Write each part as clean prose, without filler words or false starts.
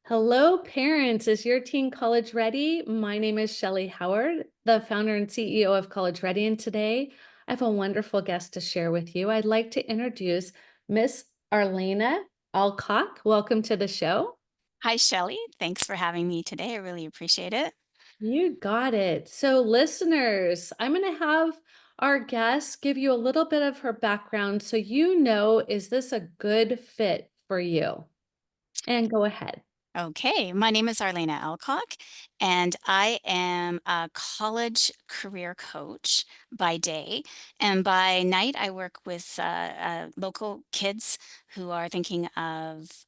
Hello, parents. Is your teen college ready? My name is Shellee Howard, the founder and CEO of College Ready, and today I have a wonderful guest to share with you. I'd like to introduce Miss Arlayna Alcock. Welcome to the show. Hi, Shelly. Thanks for having me today. I really appreciate it. You got it. So, listeners, I'm going to have our guest give you a little bit of her background so you know, is this a good fit for you? And go ahead. Okay, my name is Arlayna Alcock, and I am a college career coach by day. And by night, I work with local kids who are thinking of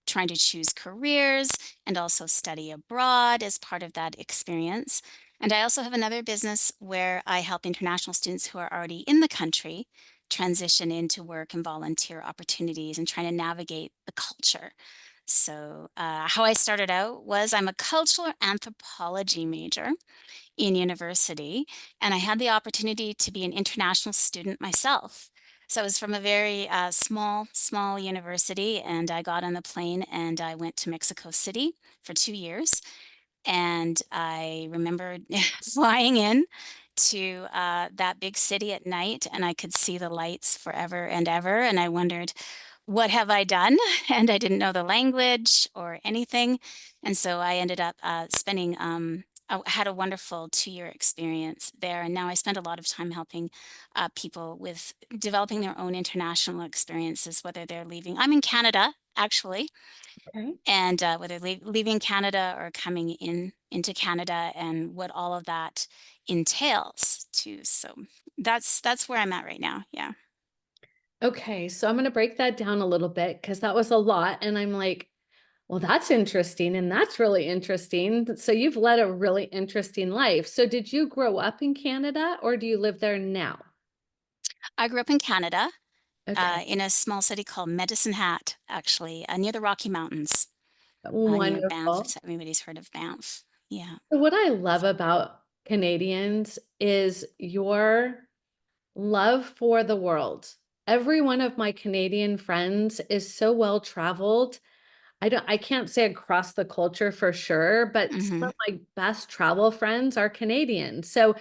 trying to choose careers and also study abroad as part of that experience. And I also have another business where I help international students who are already in the country transition into work and volunteer opportunities and trying to navigate the culture. So, how I started out was I'm a cultural anthropology major in university, and I had the opportunity to be an international student myself. So I was from a very small university, and I got on the plane and I went to Mexico City for 2 years. And I remember flying in to that big city at night, and I could see the lights forever and ever. And I wondered, what have I done? And I didn't know the language or anything. And so I ended up spending, I had a wonderful 2 year experience there. And now I spend a lot of time helping people with developing their own international experiences, whether they're leaving. I'm in Canada, actually, Okay. and whether leaving Canada or coming into Canada and what all of that entails too. So that's where I'm at right now. Yeah. Okay, so I'm going to break that down a little bit because that was a lot. And I'm like, well, that's interesting. And that's really interesting. So you've led a really interesting life. So did you grow up in Canada or do you live there now? I grew up in Canada, Okay, in a small city called Medicine Hat, actually, near the Rocky Mountains, near Banff. wonderful. If everybody's heard of Banff. Yeah. So what I love about Canadians is your love for the world. Every one of my Canadian friends is so well traveled. I can't say across the culture for sure, but some Hmm. of my best travel friends are Canadian. So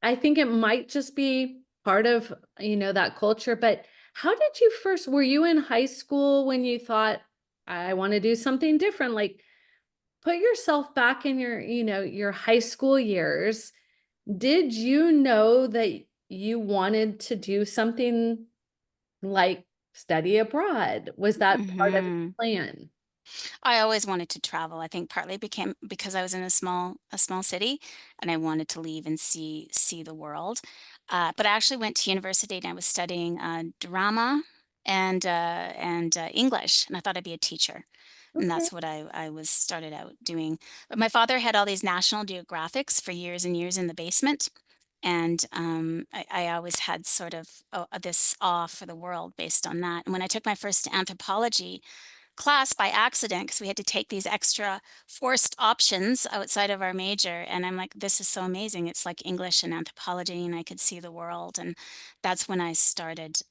I think it might just be part of, that culture, but how did you first were you in high school when you thought, "I wanna do something different?" Like, put yourself back in your high school years. Did you know that you wanted to do something like study abroad? Was that part of Hmm. the plan? I always wanted to travel. I think partly became because I was in a small city, and I wanted to leave and see the world. But I actually went to university and I was studying drama and English, and I thought I'd be a teacher, and Okay. that's what I was started out doing. But my father had all these National Geographics for years and years in the basement. And I always had sort of this awe for the world based on that. And when I took my first anthropology class by accident because we had to take these extra forced options outside of our major, and I'm like, this is so amazing. It's like English and anthropology, and I could see the world. And that's when I started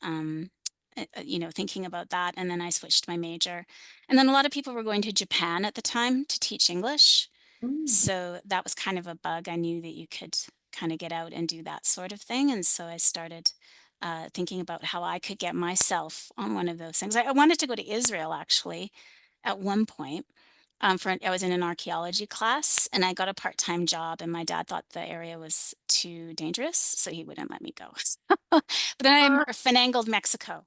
thinking about that. And then I switched my major. And then a lot of people were going to Japan at the time to teach English, Mm. so that was kind of a bug. I knew that you could kind of get out and do that sort of thing. And so I started thinking about how I could get myself on one of those things. I wanted to go to Israel actually at one point. I was in an archaeology class and I got a part-time job, and my dad thought the area was too dangerous, so he wouldn't let me go. But then Ah, I finagled Mexico,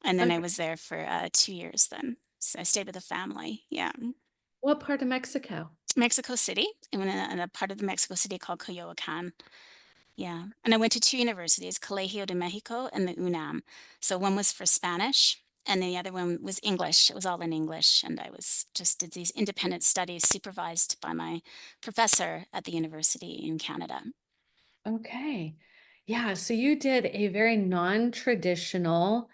and then I okay. was there for 2 years. Then so I stayed with the family. Yeah. What part of Mexico? Mexico City, in a part of the Mexico City called Coyoacan. Yeah, and I went to 2 universities, Colegio de Mexico and the UNAM. So one was for Spanish, and the other one was English. It was all in English, and I was just did these independent studies supervised by my professor at the university in Canada. Okay. Yeah, so you did a very non-traditional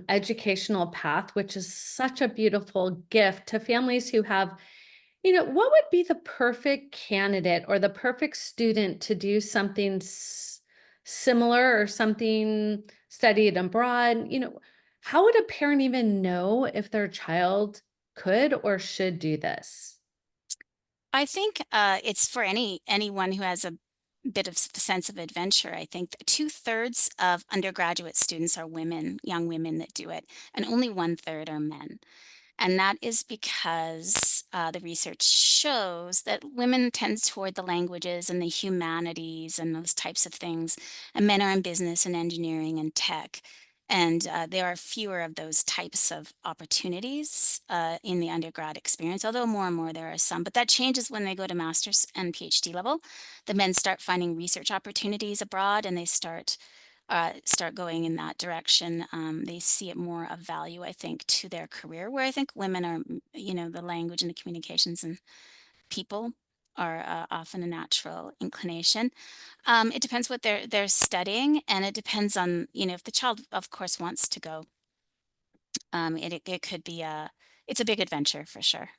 educational path, which is such a beautiful gift to families who have, what would be the perfect candidate or the perfect student to do something similar or something studied abroad? How would a parent even know if their child could or should do this? I think it's for anyone who has a bit of sense of adventure. I think that 2/3 of undergraduate students are women, young women that do it, and only 1/3 are men. And that is because the research shows that women tend toward the languages and the humanities and those types of things, and men are in business and engineering and tech. And there are fewer of those types of opportunities in the undergrad experience, although more and more there are some. But that changes when they go to master's and PhD level. The men start finding research opportunities abroad, and they start going in that direction. They see it more of value, I think, to their career. Where I think women are, the language and the communications and people are often a natural inclination. It depends what they're studying, and it depends on if the child, of course, wants to go. It could be it's a big adventure for sure.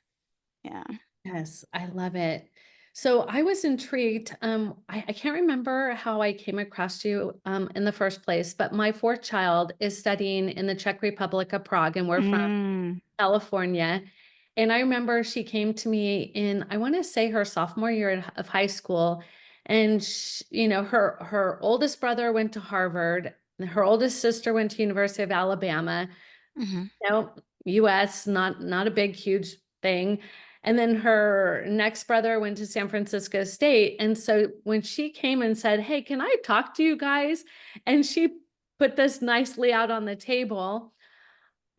Yeah. Yes, I love it. So I was intrigued. I can't remember how I came across you in the first place, but my fourth child is studying in the Czech Republic of Prague, and we're from Mm, California. And I remember she came to me in, I want to say her sophomore year of high school. And her oldest brother went to Harvard, and her oldest sister went to University of Alabama. hmm No, US, not a big, huge thing. And then her next brother went to San Francisco State. And so when she came and said, "Hey, can I talk to you guys?" And she put this nicely out on the table,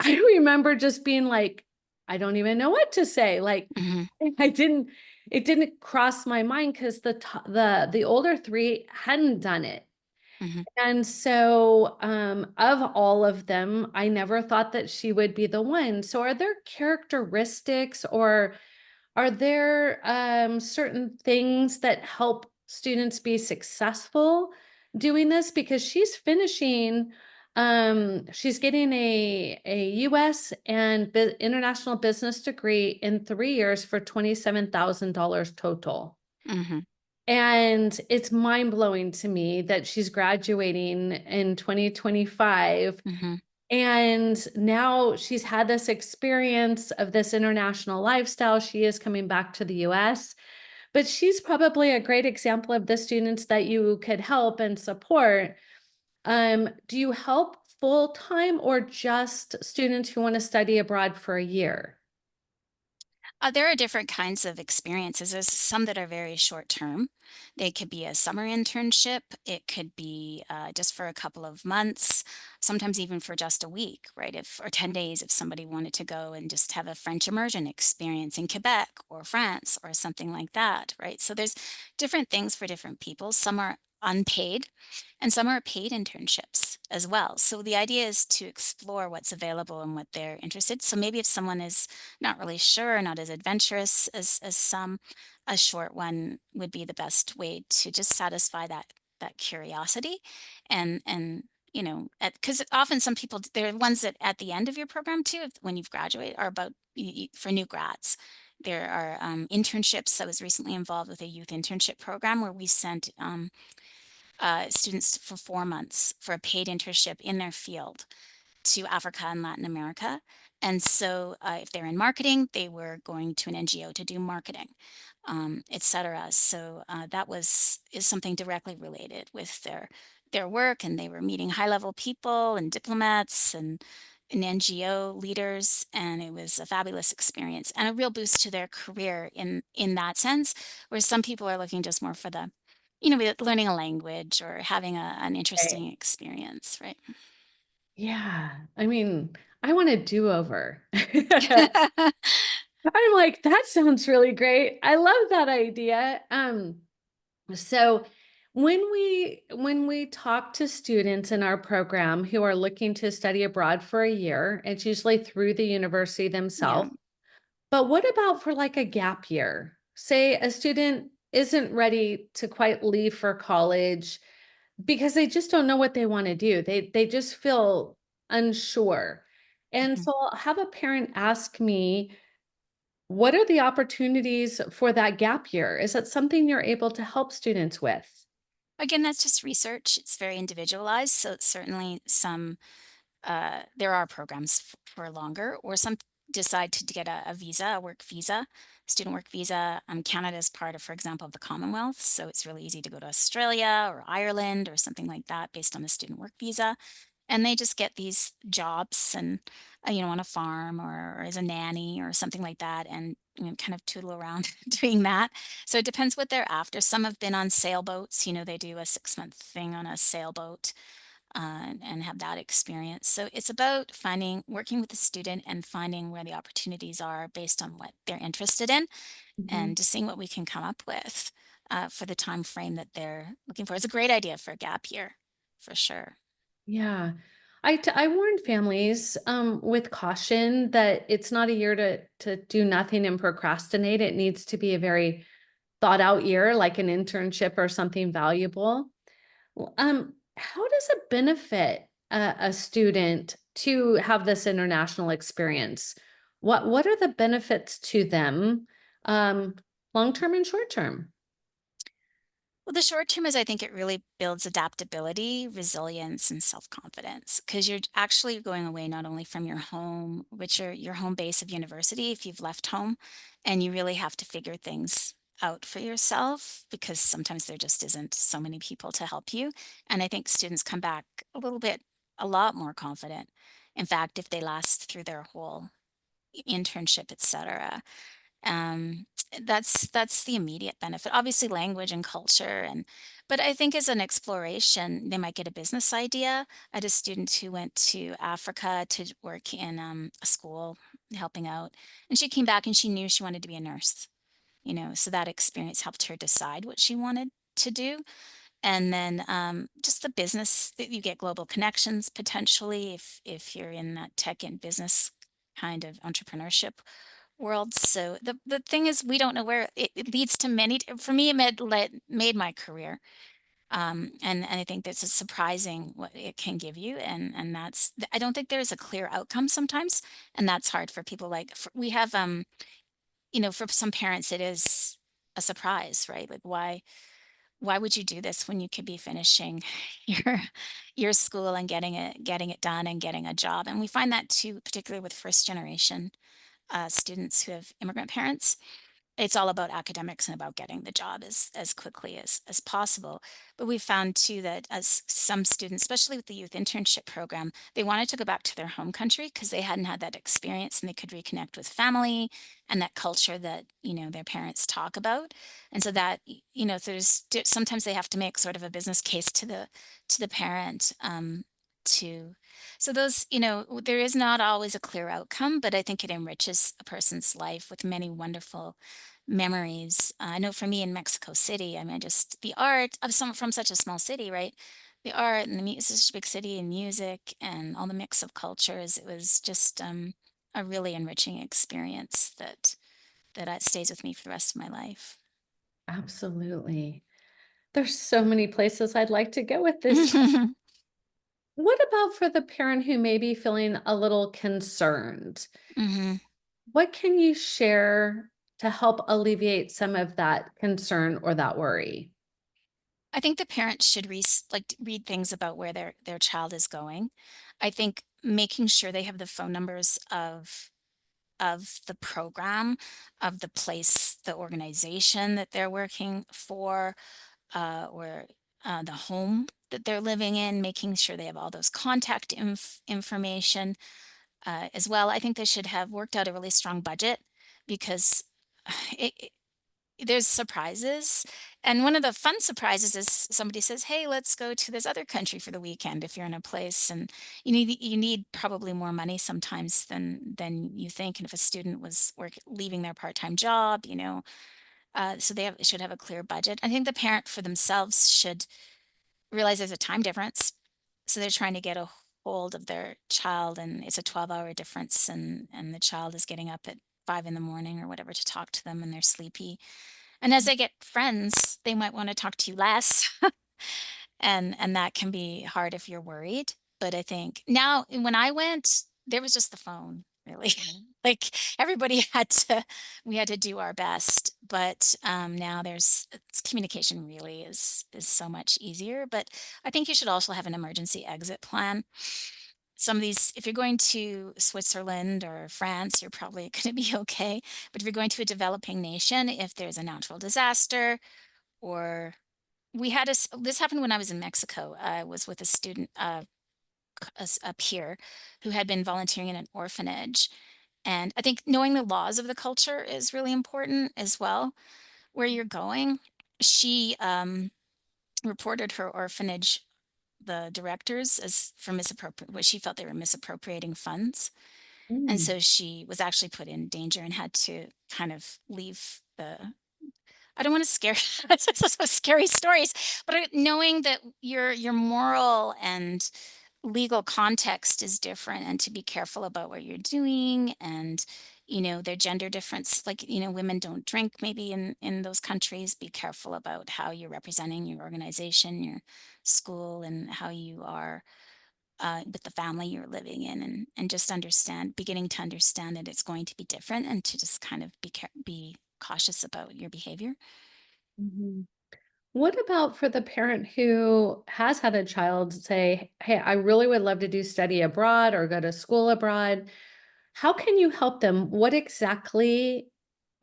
I remember just being like, I don't even know what to say. Like, hmm I didn't it didn't cross my mind because the older three hadn't done it. hmm And so, of all of them, I never thought that she would be the one. So, are there characteristics or are there certain things that help students be successful doing this? Because she's finishing, she's getting a US and international business degree in 3 years for $27,000 total. hmm And it's mind blowing to me that she's graduating in 2025. hmm And now she's had this experience of this international lifestyle. She is coming back to the US, but she's probably a great example of the students that you could help and support. Do you help full time or just students who want to study abroad for a year? There are different kinds of experiences. There's some that are very short term. They could be a summer internship. It could be just for a couple of months, sometimes even for just a week, right? If or 10 days, if somebody wanted to go and just have a French immersion experience in Quebec or France or something like that, right? So there's different things for different people. Some are unpaid, and some are paid internships as well. So the idea is to explore what's available and what they're interested. So maybe if someone is not really sure, not as adventurous as some, a short one would be the best way to just satisfy that curiosity, and because often some people there are ones that at the end of your program too, when you've graduated, are about for new grads. There are internships. I was recently involved with a youth internship program where we sent students for 4 months for a paid internship in their field to Africa and Latin America. And so, if they're in marketing, they were going to an NGO to do marketing, et cetera. So that is something directly related with their work, and they were meeting high level people and diplomats and NGO leaders, and it was a fabulous experience and a real boost to their career in that sense. Whereas some people are looking just more for the, learning a language or having an Right. interesting experience, right? Yeah. I mean, I want a do-over. I'm like, that sounds really great. I love that idea. So when we talk to students in our program who are looking to study abroad for a year, it's usually through the university Yeah. themselves. But what about for like a gap year? Say a student isn't ready to quite leave for college because they just don't know what they want to do. They just feel unsure. And Mhm. so I'll have a parent ask me, what are the opportunities for that gap year? Is that something you're able to help students with? Again, that's just research. It's very individualized. So certainly there are programs for longer, or some decide to get a visa, a work visa, student work visa. Canada is part of, for example, of the Commonwealth, so it's really easy to go to Australia or Ireland or something like that based on the student work visa. And they just get these jobs and, on a farm or as a nanny or something like that, and kind of tootle around doing that. So it depends what they're after. Some have been on sailboats. They do a 6-month thing on a sailboat, and have that experience. So it's about working with the student and finding where the opportunities are based on what they're interested in, and Mhm. just seeing what we can come up with for the time frame that they're looking for. It's a great idea for a gap year, for sure. Yeah. I warn families with caution that it's not a year to do nothing and procrastinate. It needs to be a very thought out year, like an internship or something valuable. How does it benefit a student to have this international experience? What are the benefits to them, um, long term and short term? Well, the short term is I think it really builds adaptability, resilience, and self-confidence because you're actually going away not only from your home, which are your home base of university if you've left home, and you really have to figure things out for yourself because sometimes there just isn't so many people to help you. And I think students come back a lot more confident. In fact, if they last through their whole internship, etc. um that's the immediate benefit, obviously language and culture, but I think as an exploration they might get a business idea. I had a student who went to Africa to work in a school helping out, and she came back and she knew she wanted to be a nurse, so that experience helped her decide what she wanted to do. And then just the business that you get global connections potentially if you're in that tech and business kind of entrepreneurship world. So the thing is, we don't know where it leads to for me, made my career. And I think that's a surprising what it can give you. And I don't think there's a clear outcome sometimes. And that's hard for people we have, for some parents, it is a surprise, right? Like, why would you do this when you could be finishing your your school and getting it done and getting a job? And we find that too, particularly with first generation students who have immigrant parents. It's all about academics and about getting the job as quickly as possible. But we found too that as some students, especially with the youth internship program, they wanted to go back to their home country because they hadn't had that experience and they could reconnect with family and that culture that their parents talk about. And so that sometimes they have to make sort of a business case to the parent, to so those, there is not always a clear outcome, but I think it enriches a person's life with many wonderful memories. I know for me in Mexico City, I mean, just the art of some from such a small city, right? The art and the music, such a big city, and music and all the mix of cultures. It was just a really enriching experience that stays with me for the rest of my life. Absolutely. There's so many places I'd like to go with this. What about for the parent who may be feeling a little concerned? hmm What can you share to help alleviate some of that concern or that worry? I think the parents should read things about where their child is going. I think making sure they have the phone numbers of the program, of the place, the organization that they're working for, or the home that they're living in, making sure they have all those contact information as well. I think they should have worked out a really strong budget because there's surprises. And one of the fun surprises is somebody says, "Hey, let's go to this other country for the weekend," if you're in a place, and you need probably more money sometimes than you think. And if a student was leaving their part-time job, so should have a clear budget. I think the parent for themselves should realize there's a time difference. So they're trying to get a hold of their child, and it's a 12-hour difference, and the child is getting up at 5 in the morning or whatever to talk to them, and they're sleepy. And as they get friends, they might want to talk to you less. And that can be hard if you're worried. But I think now when I went, there was just the phone, really. Like everybody we had to do our best. But now communication really is so much easier. But I think you should also have an emergency exit plan some of these, if you're going to Switzerland or France, you're probably going to be okay. But if you're going to a developing nation, if there's a natural disaster, or this happened when I was in Mexico. I was with a student, a peer who had been volunteering in an orphanage. And I think knowing the laws of the culture is really important as well. Where you're going, she reported her orphanage, the directors, as for misappropriate, what she felt they were misappropriating funds. And Mm. so she was actually put in danger and had to kind of leave the, I don't want to scare so scary stories, but knowing that your moral and legal context is different, and to be careful about what you're doing, and their gender difference, like women don't drink maybe in those countries. Be careful about how you're representing your organization, your school, and how you are with the family you're living in, and just beginning to understand that it's going to be different, and to just kind of be cautious about your behavior. Mhm. What about for the parent who has had a child say, "Hey, I really would love to do study abroad or go to school abroad." How can you help them? What exactly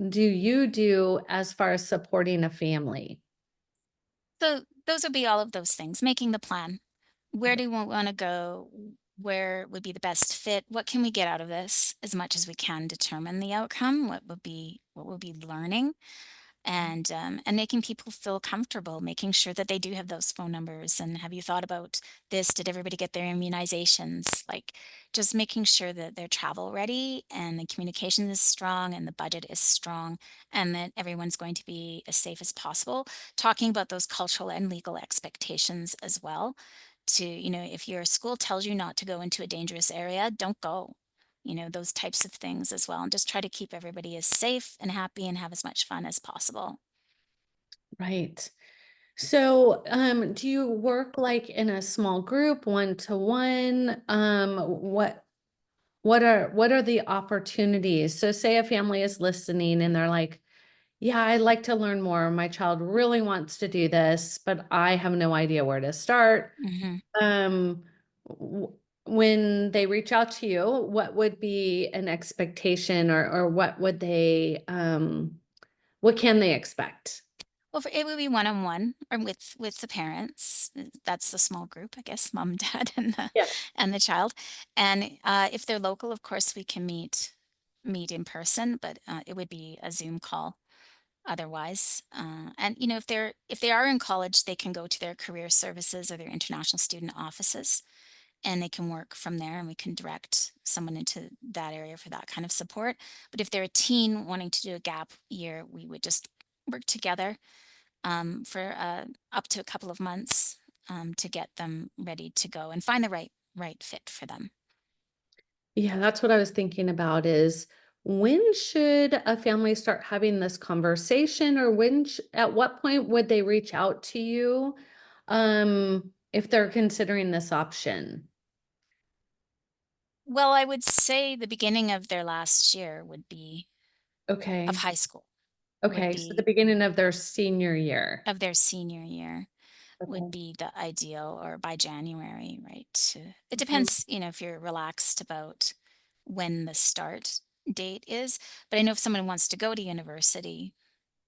do you do as far as supporting a family? So those would be all of those things: making the plan. Where do we want to go? Where would be the best fit? What can we get out of this? As much as we can determine the outcome, what would be learning, and making people feel comfortable, making sure that they do have those phone numbers. And have you thought about this? Did everybody get their immunizations? Like, just making sure that they're travel ready, and the communication is strong, and the budget is strong, and that everyone's going to be as safe as possible. Talking about those cultural and legal expectations as well. To, if your school tells you not to go into a dangerous area, don't go. Those types of things as well. And just try to keep everybody as safe and happy and have as much fun as possible. Right. So, do you work like in a small group, one to one? What are the opportunities? So say a family is listening and they're like, yeah, I'd like to learn more. My child really wants to do this, but I have no idea where to start. Hmm. Um, w- when they reach out to you, what would be an expectation, or what can they expect? Well, it would be one on one, or with the parents. That's the small group, I guess, mom, dad, Yeah. and the child. And if they're local, of course, we can meet in person, but it would be a Zoom call otherwise. And if they are in college, they can go to their career services or their international student offices, and they can work from there, and we can direct someone into that area for that kind of support. But if they're a teen wanting to do a gap year, we would just work together for up to a couple of months, to get them ready to go and find the right fit for them. Yeah, that's what I was thinking about is when should a family start having this conversation, or at what point would they reach out to you if they're considering this option? Well, I would say the beginning of their last year of Okay. high school would Okay, so the be beginning of their senior year. of their senior year would Okay. be the ideal, or by January, right? It Mhm. depends, if you're relaxed about when the start date is. But I know if someone wants to go to university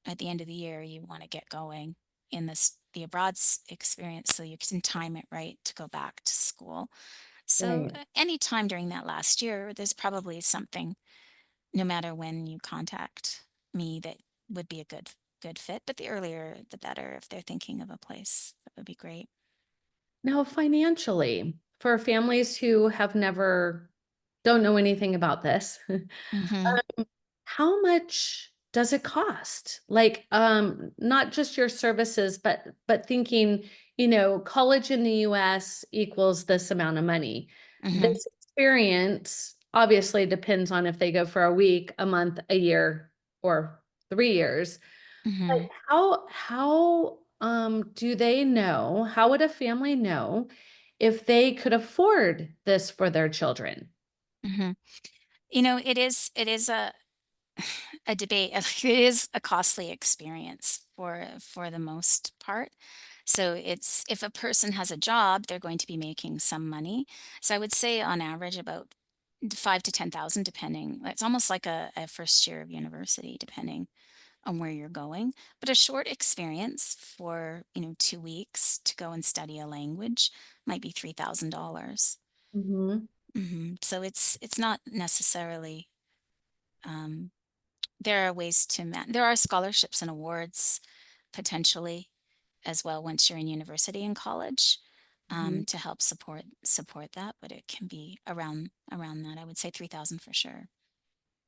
at the end of the year, you want to get going in the abroad experience, so you can time it right to go back to school. So Right. any time during that last year, there's probably something, no matter when you contact me, that would be a good fit. But the earlier, the better, if they're thinking of a place. That would be great. Now, financially, for families who don't know anything about this, Hmm. how much does it cost? Like, not just your services, but thinking, college in the US equals this amount of money. Hmm. This experience obviously depends on if they go for a week, a month, a year, or 3 years. But Hmm. how do they know? How would a family know if they could afford this for their children? Hmm. It is a debate. It is a costly experience for the most part. So it's if a person has a job, they're going to be making some money. So I would say on average about 5 to 10,000, depending. It's almost like a first year of university, depending on where you're going. But a short experience for 2 weeks to go and study a language might be $3,000. Mhm. So it's not necessarily. Um, there are ways to there are scholarships and awards potentially as well once you're in university and college, Mhm. to help support that, but it can be around that. I would say 3,000 for sure.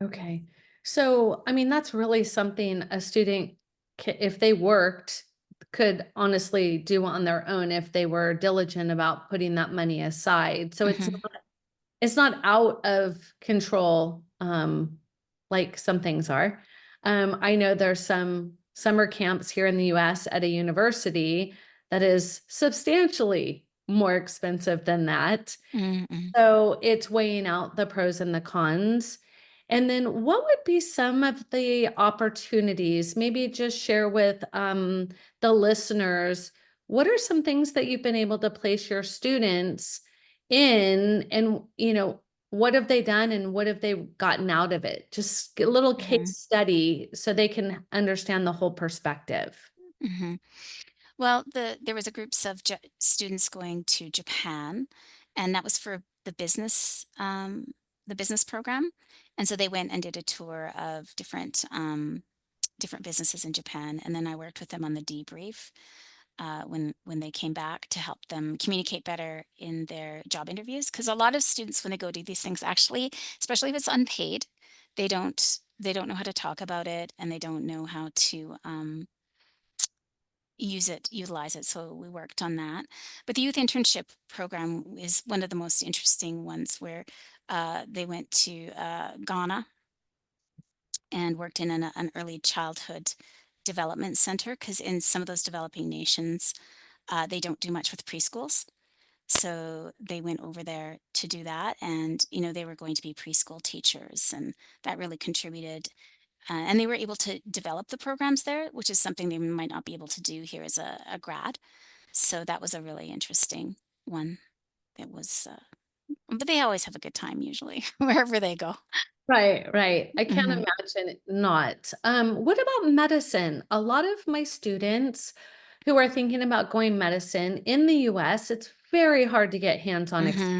Okay. So, I mean, that's really something a student, if they worked, could honestly do on their own if they were diligent about putting that money aside. So Hmm. it's not out of control, like some things are. I know there's some summer camps here in the US at a university that is substantially more expensive than that. Mm-mm. So it's weighing out the pros and the cons. And then what would be some of the opportunities? Maybe just share with the listeners, what are some things that you've been able to place your students in? And, what have they done and what have they gotten out of it? Just a little Hmm. case study so they can understand the whole perspective. Hmm. Well, there was a groups of students going to Japan, and that was for the business program. And so they went and did a tour of different businesses in Japan, and then I worked with them on the debrief when they came back to help them communicate better in their job interviews. Because a lot of students, when they go do these things, actually, especially if it's unpaid, they don't know how to talk about it, and they don't know how to utilize it. So we worked on that. But the youth internship program is one of the most interesting ones where they went to Ghana and worked in an early childhood development center because in some of those developing nations, they don't do much with preschools. So they went over there to do that. And, they were going to be preschool teachers, and that really contributed. And they were able to develop the programs there, which is something they might not be able to do here as a grad. So that was a really interesting one. It was, but they always have a good time usually wherever they go. Right, right. I can't Hmm. imagine it not. What about medicine? A lot of my students who are thinking about going medicine in the US, it's very hard to get hands-on experience,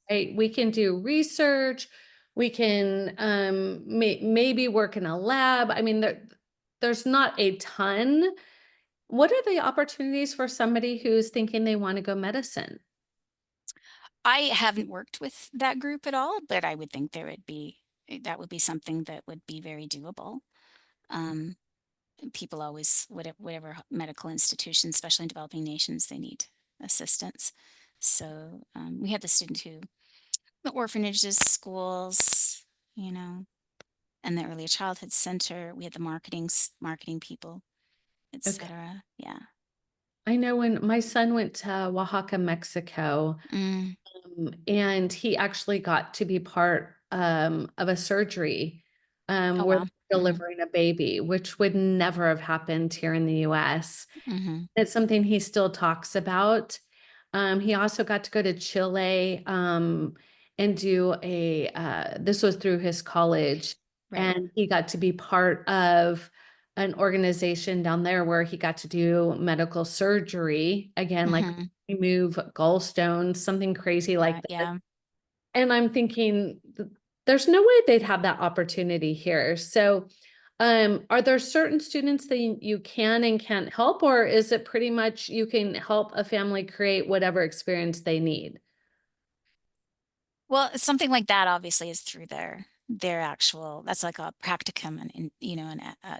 Hmm. right? We can do research, we can maybe work in a lab. I mean, there's not a ton. What are the opportunities for somebody who's thinking they want to go medicine? I haven't worked with that group at all, but I would think that would be something that would be very doable. Um, People always, whatever medical institutions, especially in developing nations, they need assistance. So we had the student who, the orphanages, schools, you know, and the early childhood center. We had the marketing people, Okay. etc. Yeah. I know when my son went to Oaxaca, Mexico, Mm. and he actually got to be part, of a surgery, Oh where wow. they're Hmm. delivering a baby, which would never have happened here in the US. Hmm. It's something he still talks about. He also got to go to Chile, and do this was through his college, Right. and he got to be part of an organization down there where he got to do medical surgery, again, like Hmm. remove gallstones, something crazy like Yeah. that. Yeah. And I'm thinking, there's no way they'd have that opportunity here. So, are there certain students that you can and can't help, or is it pretty much you can help a family create whatever experience they need? Well, something like that obviously is through their actual, that's like a practicum,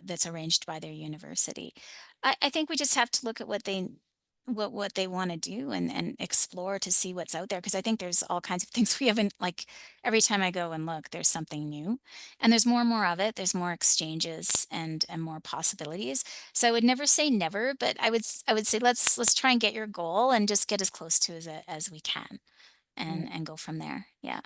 that's arranged by their university. I think we just have to look at what they want to do and explore to see what's out there, because I think there's all kinds of things we haven't, like, every time I go and look, there's something new, and there's more and more of it. There's more exchanges and more possibilities. So I would never say never, but I would say let's try and get your goal and just get as close to as we can, Right. and go from there. Yeah.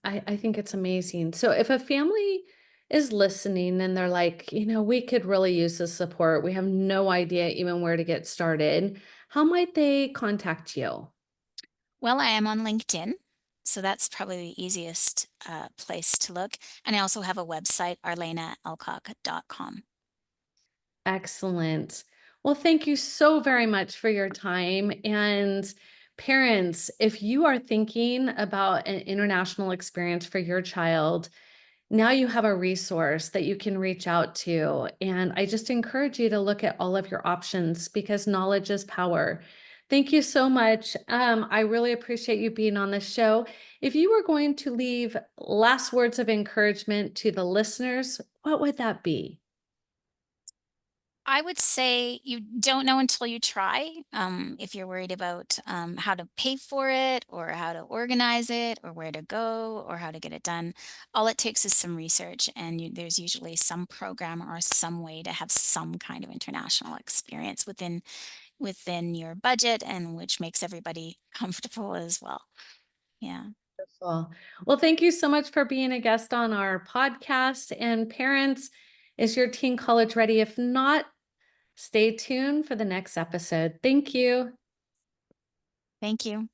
I think it's amazing. So if a family is listening and they're like, we could really use the support. We have no idea even where to get started. How might they contact you? Well, I am on LinkedIn, so that's probably the easiest place to look. And I also have a website, arlaynaalcock.com. Excellent. Well, thank you so very much for your time. And parents, if you are thinking about an international experience for your child, now you have a resource that you can reach out to. And I just encourage you to look at all of your options because knowledge is power. Thank you so much. I really appreciate you being on the show. If you were going to leave last words of encouragement to the listeners, what would that be? I would say you don't know until you try. If you're worried about how to pay for it, or how to organize it, or where to go, or how to get it done, all it takes is some research, and there's usually some program or some way to have some kind of international experience within your budget, and which makes everybody comfortable as well. Yeah. Wonderful. Well, thank you so much for being a guest on our podcast. And parents, is your teen college ready? If not, stay tuned for the next episode. Thank you. Thank you.